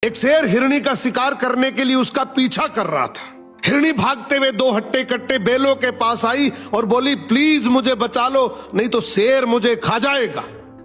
एक शेर हिरनी का शिकार करने के लिए उसका पीछा कर रहा था। हिरनी भागते हुए दो हट्टे कट्टे बेलों के पास आई और बोली, प्लीज मुझे बचा लो, नहीं तो शेर मुझे खा जाएगा।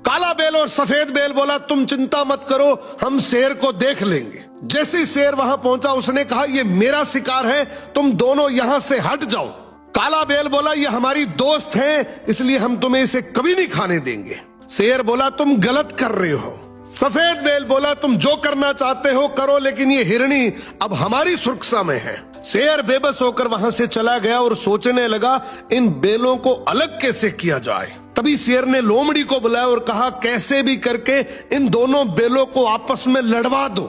काला बेल और सफेद बेल बोला, तुम चिंता मत करो, हम शेर को देख लेंगे। जैसे ही शेर वहां पहुंचा उसने कहा, ये मेरा शिकार है, तुम दोनों यहां से हट जाओ। काला बेल बोला, ये हमारी दोस्त है, इसलिए हम तुम्हें इसे कभी नहीं खाने देंगे। शेर बोला, तुम गलत कर रहे हो। सफेद बेल बोला, तुम जो करना चाहते हो करो, लेकिन ये हिरनी अब हमारी सुरक्षा में है। शेर बेबस होकर वहां से चला गया और सोचने लगा, इन बेलों को अलग कैसे किया जाए। तभी शेर ने लोमड़ी को बुलाया और कहा, कैसे भी करके इन दोनों बेलों को आपस में लड़वा दो।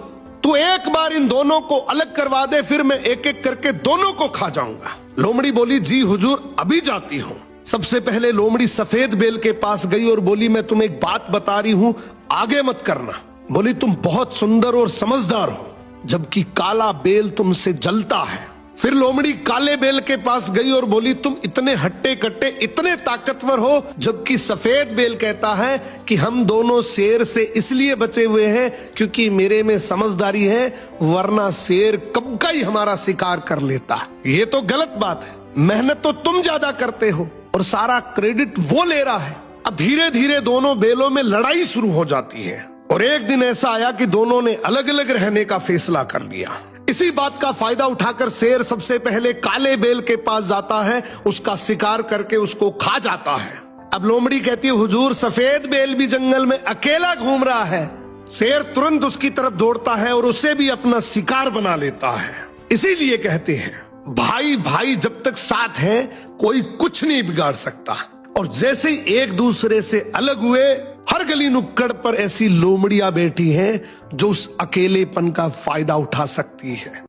तू एक बार इन दोनों को अलग करवा दे, फिर मैं एक एक करके दोनों को खा जाऊंगा। लोमड़ी बोली, जी हुजूर, अभी जाती हूँ। सबसे पहले लोमड़ी सफेद बेल के पास गई और बोली, मैं तुम्हें एक बात बता रही हूँ, आगे मत करना। बोली, तुम बहुत सुंदर और समझदार हो, जबकि काला बेल तुमसे जलता है। फिर लोमड़ी काले बेल के पास गई और बोली, तुम इतने हट्टे कट्टे, इतने ताकतवर हो, जबकि सफेद बेल कहता है कि हम दोनों शेर से इसलिए बचे हुए हैं क्योंकि मेरे में समझदारी है, वरना शेर कब का ही हमारा शिकार कर लेता। ये तो गलत बात है, मेहनत तो तुम ज्यादा करते हो और सारा क्रेडिट वो ले रहा है। अब धीरे धीरे दोनों बेलों में लड़ाई शुरू हो जाती है और एक दिन ऐसा आया कि दोनों ने अलग अलग रहने का फैसला कर लिया। इसी बात का फायदा उठाकर शेर सबसे पहले काले बेल के पास जाता है, उसका शिकार करके उसको खा जाता है। अब लोमड़ी कहती है, हुजूर, सफेद बेल भी जंगल में अकेला घूम रहा है। शेर तुरंत उसकी तरफ दौड़ता है और उसे भी अपना शिकार बना लेता है। इसीलिए कहते हैं, भाई भाई जब तक साथ हैं, कोई कुछ नहीं बिगाड़ सकता। और जैसे ही एक दूसरे से अलग हुए, हर गली नुक्कड़ पर ऐसी लोमड़ियां बैठी हैं जो उस अकेलेपन का फायदा उठा सकती है।